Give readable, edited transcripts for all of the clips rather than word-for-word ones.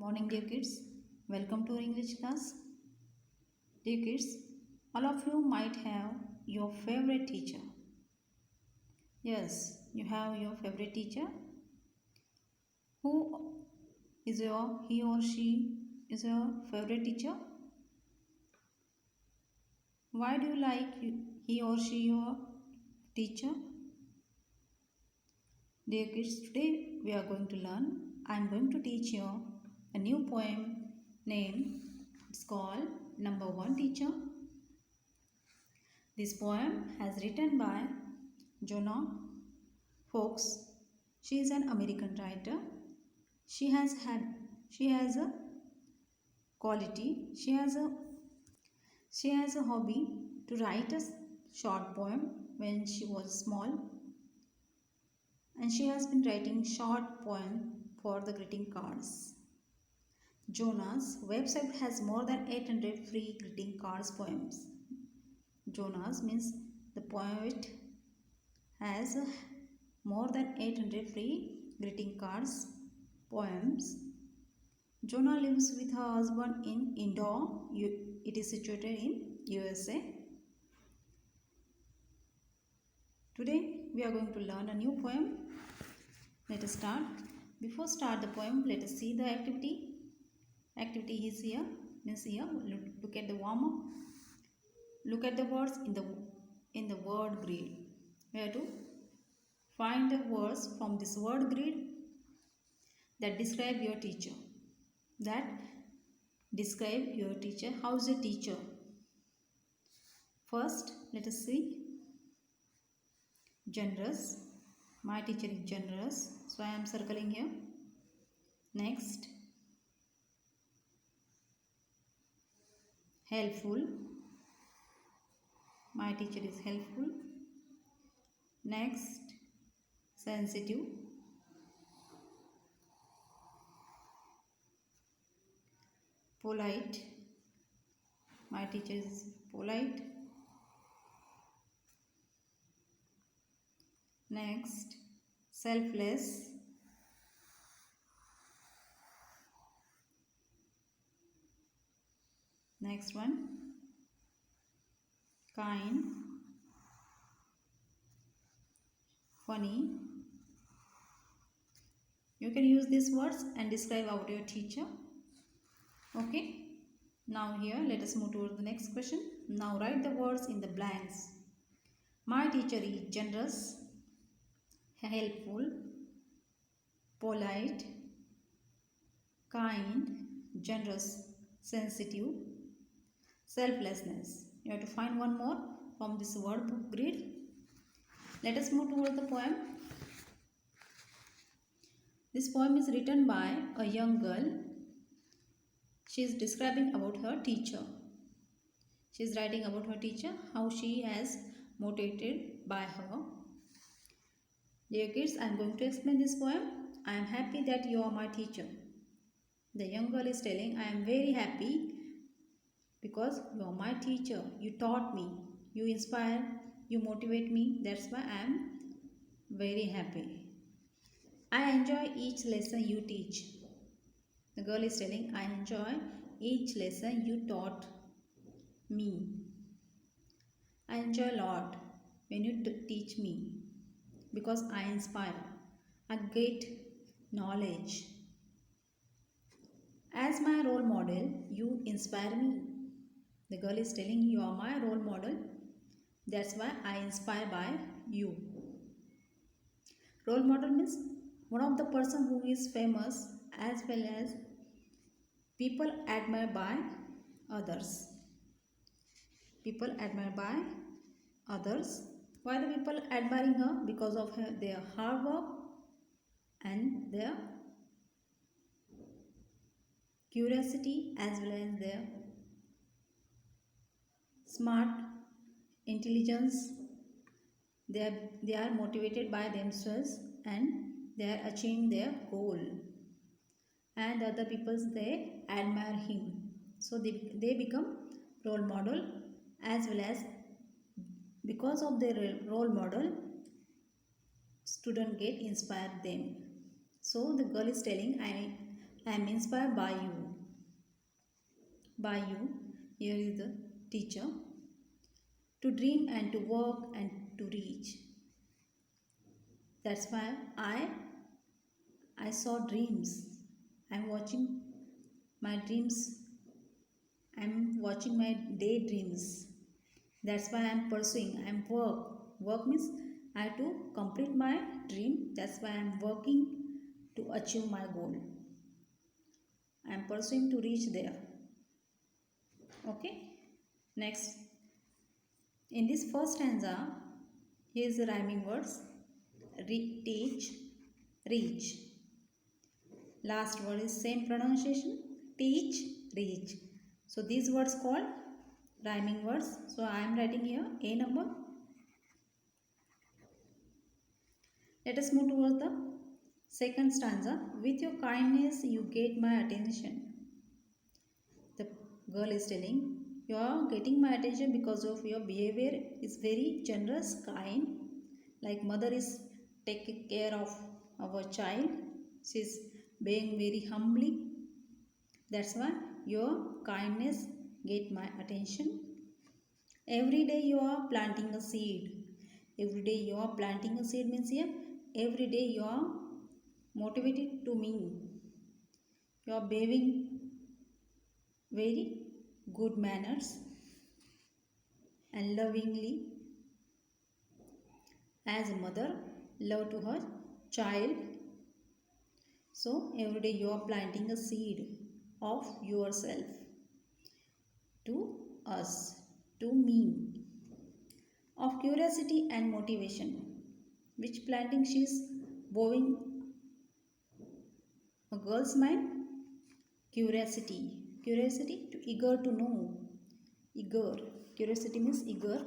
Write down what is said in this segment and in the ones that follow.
morning, dear kids. Welcome to our English class. Dear kids, all of you might have your favorite teacher. Yes, you have your favorite teacher. Who is he or she is your favorite teacher? Why do you like he or she your teacher? Dear kids, today we are going to learn. I am going to teach you a new poem name. It's called Number One Teacher. This poem has written by Jonah Fox. She is an American writer. She has a quality. She has a hobby to write a short poem when she was small, and she has been writing short poem for the greeting cards. Jonah's website has more than 800 free greeting cards poems. Jonah's means the poet has more than 800 free greeting cards poems. Jonah lives with her husband in Indore. It is situated in USA. Today we are going to learn a new poem. Let us start. Before start the poem, let us see the activity. Activity is here. Means here. Look at the warm up. Look at the words in the word grid. We have to find the words from this word grid that describe your teacher. How is a teacher? First, let us see. Generous. My teacher is generous. So I am circling here. Next. Helpful. My teacher is helpful. Next. Sensitive. Polite. My teacher is polite. Next, selfless. Next one, kind. Funny. You can use these words and describe about your teacher. Okay. Now here, let us move to the next question. Now write the words in the blanks. My teacher is generous, helpful, polite, kind, generous, sensitive, selflessness. You have to find one more from this word book grid. Let us move toward the poem. This poem is written by a young girl. She is describing about her teacher. She is writing about her teacher, how she has motivated by her. Dear kids, I am going to explain this poem. I am happy that you are my teacher. The young girl is telling, I am very happy because you are my teacher. You taught me, you inspire, you motivate me. That's why I am very happy. I enjoy each lesson you teach. The girl is telling, I enjoy each lesson you taught me. I enjoy a lot when you teach me because I inspire. I get knowledge. As my role model, you inspire me. The girl is telling, you are my role model. That's why I inspire by you. Role model means one of the person who is famous as well as people admired by others. People admired by others. Why the people admiring her? Because of their hard work and their curiosity as well as their smart intelligence. They are motivated by themselves and they are achieving their goal. And other people, they admire him. So they become role model, as well as because of their role model, student get inspired them. So the girl is telling, I I am inspired by you. By you, here is the teacher. To dream and to work and to reach. That's why I saw dreams. I'm watching my dreams. I'm watching my daydreams. That's why I'm pursuing. I'm work. Work means I have to complete my dream. That's why I'm working to achieve my goal. I'm pursuing to reach there. Okay. Next. In this first stanza, here is the rhyming words. Teach, reach. Last word is same pronunciation. Teach, reach. So these words called rhyming words. So I am writing here A number. Let us move towards the second stanza. With your kindness you get my attention. The girl is telling, you are getting my attention because of your behavior is very generous, kind. Like mother is taking care of our child. She is being very humbly. That's why your kindness get my attention. Every day you are planting a seed. Every day you are planting a seed means here every day you are motivated to me. You are behaving very good manners and lovingly as a mother love to her child. So every day you are planting a seed of yourself to us, to me, of curiosity and motivation. Which planting she is bowing a girl's mind? Curiosity. Curiosity to eager to know. Eager. Curiosity means eager.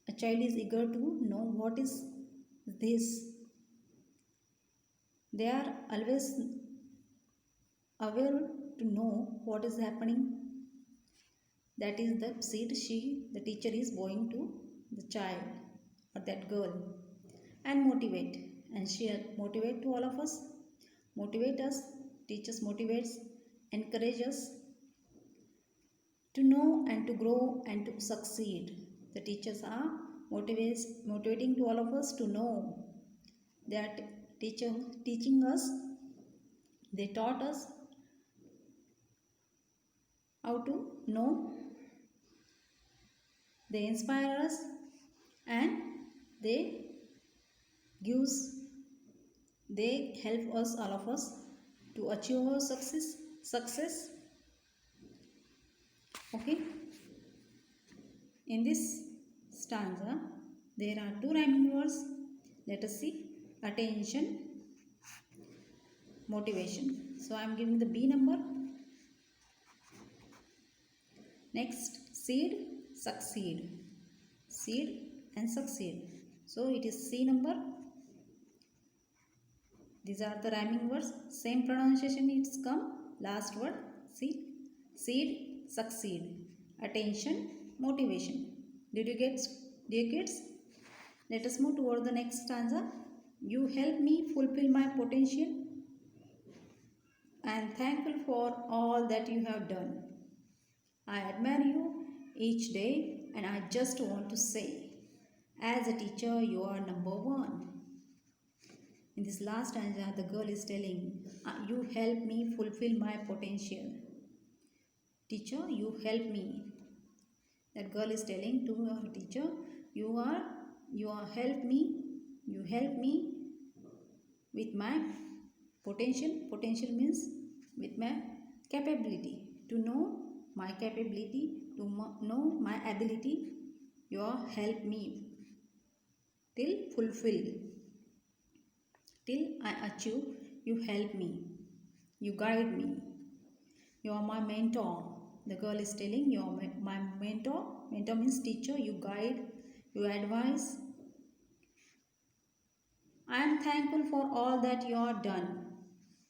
A child is eager to know what is this. They are always aware to know what is happening. That is the seed the teacher is going to the child or that girl and motivate. And she motivate to all of us. Motivate us. Teachers motivates, encourage us to know and to grow and to succeed. The teachers are motivating to all of us to know. They are teaching us. They taught us how to know. They inspire us and they help us, all of us, to achieve our success. Okay. In this stanza there are two rhyming words. Let us see. Attention, motivation. So I am giving the B number. Next, seed, succeed. Seed and succeed. So it is C number. These are the rhyming words. Same pronunciation it's come. Last word, seed. Seed, succeed. Attention, motivation. Did you get, dear kids? Let us move toward the next stanza. You help me fulfill my potential. I am thankful for all that you have done. I admire you each day and I just want to say, as a teacher, you are number one. In this last stanza, the girl is telling, you help me fulfill my potential. Teacher, you help me. That girl is telling to her teacher, you help me with my potential. Potential means with my capability. To know my capability, to know my ability, you help me till fulfill. Till I achieve, you help me. You guide me. You are my mentor. The girl is telling, you are my mentor. Mentor means teacher. You guide, you advise. I am thankful for all that you are done.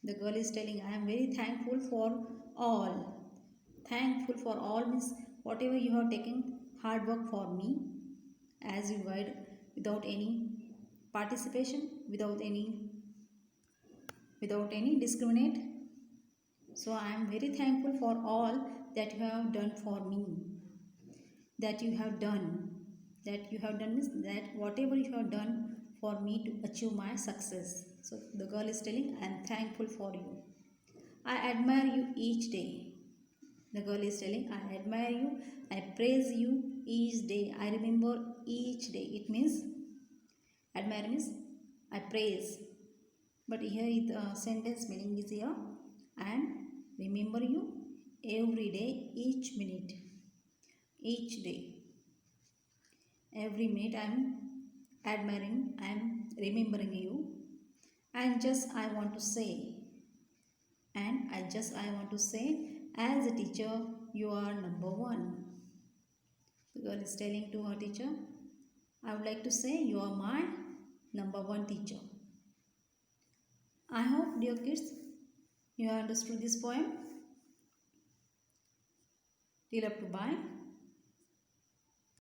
The girl is telling, I am very thankful for all. Thankful for all means whatever you have taken hard work for me, as you guide without any participation, without any without any discriminate. So I am very thankful for all that you have done for me. That you have done means that whatever you have done for me to achieve my success. So the girl is telling, I am thankful for you. I admire you each day. The girl is telling, I admire you, I praise you each day, I remember each day. It means admire means I praise, but here the sentence meaning is here, and remember you every day, each minute, each day, every minute I am admiring, I am remembering you. And just I want to say, as a teacher you are number one. The girl is telling to her teacher, I would like to say you are my number one teacher. I hope, dear kids, you have understood this poem. Till up to bye.